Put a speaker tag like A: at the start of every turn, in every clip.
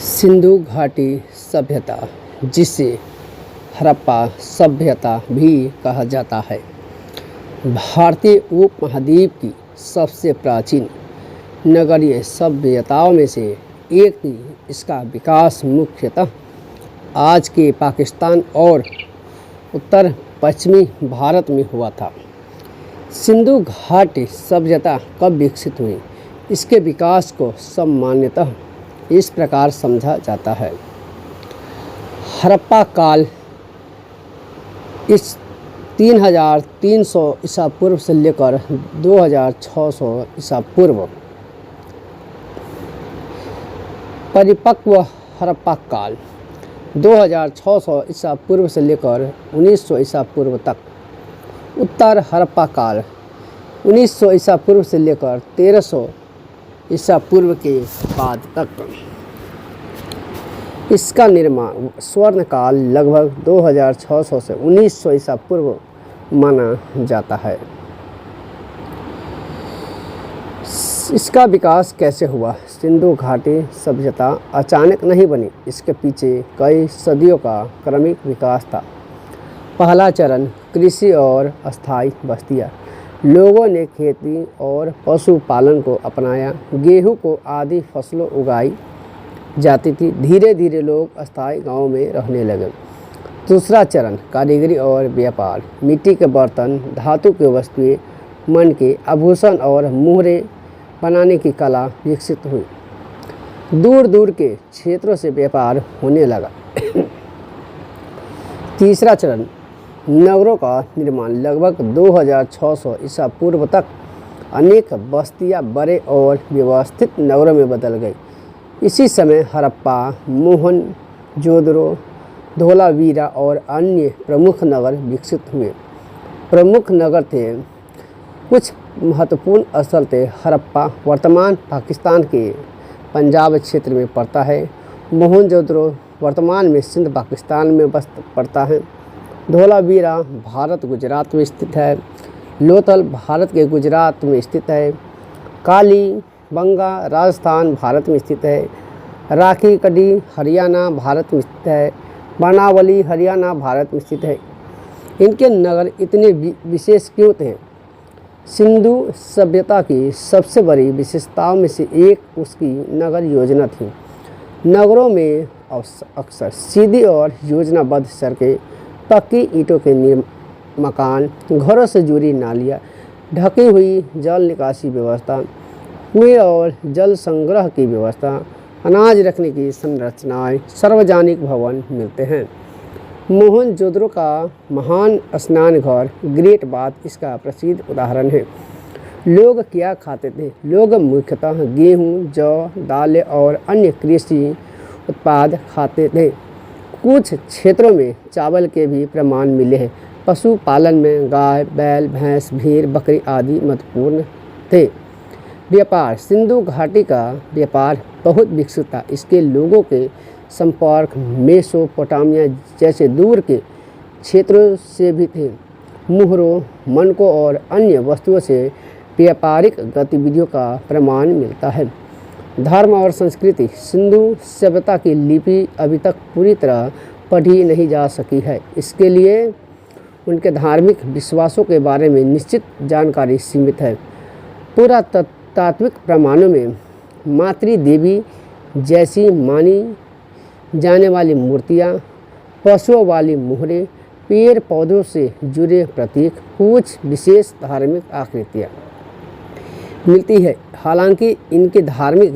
A: सिंधु घाटी सभ्यता, जिसे हड़प्पा सभ्यता भी कहा जाता है, भारतीय उपमहाद्वीप की सबसे प्राचीन नगरीय सभ्यताओं में से एक थी। इसका विकास मुख्यतः आज के पाकिस्तान और उत्तर पश्चिमी भारत में हुआ था। सिंधु घाटी सभ्यता कब विकसित हुई? इसके विकास को सामान्यतः इस प्रकार समझा जाता है। हड़प्पा काल इस 3300 ईसा पूर्व से लेकर 2600 ईसा पूर्व। परिपक्व हड़प्पा काल 2600 ईसा पूर्व से लेकर 1900 ईसा पूर्व तक। उत्तर हड़प्पा काल 1900 ईसा पूर्व से लेकर 1300 ईसा पूर्व के बाद तक। इसका निर्माण स्वर्ण काल लगभग 2600 से 1900 ईसा पूर्व माना जाता है। इसका विकास कैसे हुआ? सिंधु घाटी सभ्यता अचानक नहीं बनी, इसके पीछे कई सदियों का क्रमिक विकास था। पहला चरण कृषि और अस्थायी बस्तियाँ। लोगों ने खेती और पशुपालन को अपनाया। गेहूं को आदि फसलों उगाई जाती थी। धीरे धीरे लोग अस्थायी गांवों में रहने लगे। दूसरा चरण कारीगरी और व्यापार। मिट्टी के बर्तन, धातु की वस्तुएं, मन के आभूषण और मुहरें बनाने की कला विकसित हुई। दूर दूर के क्षेत्रों से व्यापार होने लगा। तीसरा चरण नगरों का निर्माण। लगभग 2600 ईसा पूर्व तक अनेक बस्तियां बड़े और व्यवस्थित नगरों में बदल गई। इसी समय हड़प्पा, मोहनजोदड़ो, धोलावीरा और अन्य प्रमुख नगर विकसित हुए। प्रमुख नगर थे, कुछ महत्वपूर्ण स्थल थे। हड़प्पा वर्तमान पाकिस्तान के पंजाब क्षेत्र में पड़ता है। मोहनजोदड़ो वर्तमान में सिंध पाकिस्तान में पड़ता है। धोलावीरा भारत गुजरात में स्थित है। लोथल भारत के गुजरात में स्थित है। कालीबंगा राजस्थान भारत में स्थित है। राखी कड़ी हरियाणा भारत में स्थित है। बनावली हरियाणा भारत में स्थित है। इनके नगर इतने विशेष क्यों थे? सिंधु सभ्यता की सबसे बड़ी विशेषताओं में से एक उसकी नगर योजना थी। नगरों में अक्सर सीधी और योजनाबद्ध सड़कें, पक्की ईंटों के मकान, घरों से जुड़ी नालियाँ, ढकी हुई जल निकासी व्यवस्था, कुएं और जल संग्रह की व्यवस्था, अनाज रखने की संरचनाएं, सार्वजनिक भवन मिलते हैं। मोहनजोदड़ो का महान स्नान घर ग्रेट बाथ इसका प्रसिद्ध उदाहरण है। लोग क्या खाते थे? लोग मुख्यतः गेहूँ, जौ, दालें और अन्य कृषि उत्पाद खाते थे। कुछ क्षेत्रों में चावल के भी प्रमाण मिले हैं। पशुपालन में गाय, बैल, भैंस, भेड़, बकरी आदि महत्वपूर्ण थे। व्यापार। सिंधु घाटी का व्यापार बहुत विकसित था। इसके लोगों के संपर्क मेसोपोटामिया जैसे दूर के क्षेत्रों से भी थे। मुहरों, मनकों और अन्य वस्तुओं से व्यापारिक गतिविधियों का प्रमाण मिलता है। धर्म और संस्कृति। सिंधु सभ्यता की लिपि अभी तक पूरी तरह पढ़ी नहीं जा सकी है। इसके लिए उनके धार्मिक विश्वासों के बारे में निश्चित जानकारी सीमित है। पुरातात्विक प्रमाणों में मातृ देवी जैसी मानी जाने वाली मूर्तियाँ, पशुओं वाली मुहरें, पेड़ पौधों से जुड़े प्रतीक, कुछ विशेष धार्मिक आकृतियाँ मिलती है। हालांकि इनकी धार्मिक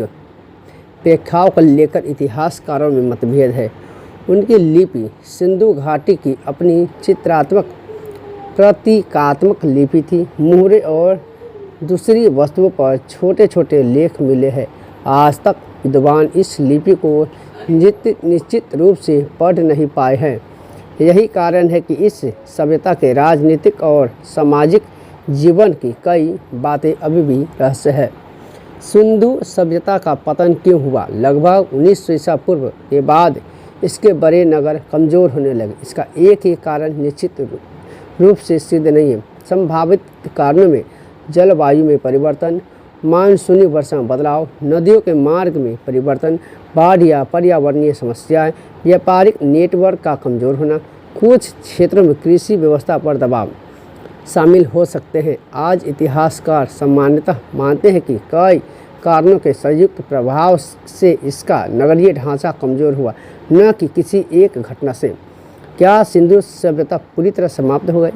A: व्याख्याओं को लेकर इतिहासकारों में मतभेद है। उनकी लिपि सिंधु घाटी की अपनी चित्रात्मक प्रतीकात्मक लिपि थी। मुहरें और दूसरी वस्तुओं पर छोटे छोटे लेख मिले हैं। आज तक विद्वान इस लिपि को निश्चित रूप से पढ़ नहीं पाए हैं। यही कारण है कि इस सभ्यता के राजनीतिक और सामाजिक जीवन की कई बातें अभी भी रहस्य है। सिंधु सभ्यता का पतन क्यों हुआ? लगभग 1900 ईसा पूर्व के बाद इसके बड़े नगर कमज़ोर होने लगे। इसका एक ही कारण निश्चित रूप से सिद्ध नहीं है। संभावित कारणों में जलवायु में परिवर्तन, मानसूनी वर्षा में बदलाव, नदियों के मार्ग में परिवर्तन, बाढ़ या पर्यावरणीय समस्याएं, व्यापारिक नेटवर्क का कमज़ोर होना, कुछ क्षेत्रों में कृषि व्यवस्था पर दबाव शामिल हो सकते हैं। आज इतिहासकार सामान्यतः मानते हैं कि कई कारणों के संयुक्त प्रभाव से इसका नगरीय ढांचा कमज़ोर हुआ, न कि किसी एक घटना से। क्या सिंधु सभ्यता पूरी तरह समाप्त हो गई?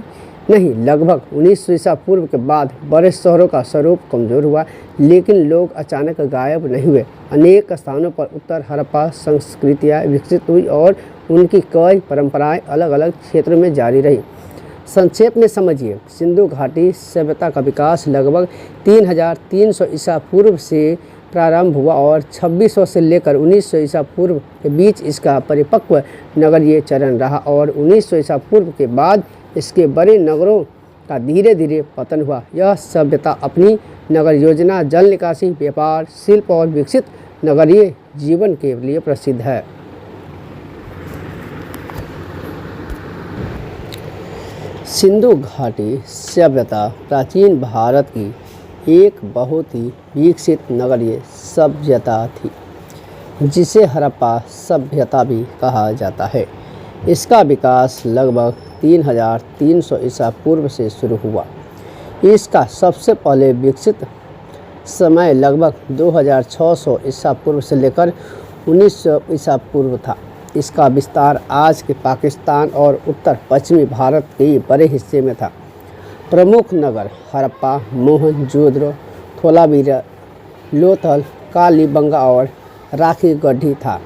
A: नहीं, लगभग 1900 ईसा पूर्व के बाद बड़े शहरों का स्वरूप कमज़ोर हुआ, लेकिन लोग अचानक गायब नहीं हुए। अनेक स्थानों पर उत्तर हड़प्पा संस्कृतियाँ विकसित हुई और उनकी कई परंपराएं अलग अलग क्षेत्रों में जारी रही। संक्षेप में समझिए, सिंधु घाटी सभ्यता का विकास लगभग 3300 ईसा पूर्व से प्रारंभ हुआ और 2600 से लेकर 1900 ईसा पूर्व के बीच इसका परिपक्व नगरीय चरण रहा और 1900 ईसा पूर्व के बाद इसके बड़े नगरों का धीरे धीरे पतन हुआ। यह सभ्यता अपनी नगर योजना, जल निकासी, व्यापार, शिल्प और विकसित नगरीय जीवन के लिए प्रसिद्ध है। सिंधु घाटी सभ्यता प्राचीन भारत की एक बहुत ही विकसित नगरीय सभ्यता थी, जिसे हड़प्पा सभ्यता भी कहा जाता है। इसका विकास लगभग 3300 ईसा पूर्व से शुरू हुआ। इसका सबसे पहले विकसित समय लगभग 2600 ईसा पूर्व से लेकर 1900 ईसा पूर्व था। इसका विस्तार आज के पाकिस्तान और उत्तर पश्चिमी भारत के बड़े हिस्से में था। प्रमुख नगर हड़प्पा, मोहनजोदड़ो, थोलावीरा, लोथल, कालीबंगा और राखीगढ़ी था।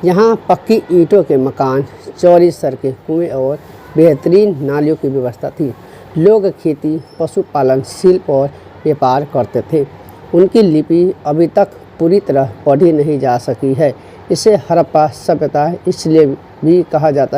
A: यहाँ पक्की ईंटों के मकान, चौड़ी सड़कें, कुएं और बेहतरीन नालियों की व्यवस्था थी। लोग खेती, पशुपालन, शिल्प और व्यापार करते थे। उनकी लिपि अभी तक पूरी तरह पढ़ी नहीं जा सकी है। इसे हड़प्पा सभ्यता इसलिए भी कहा जाता है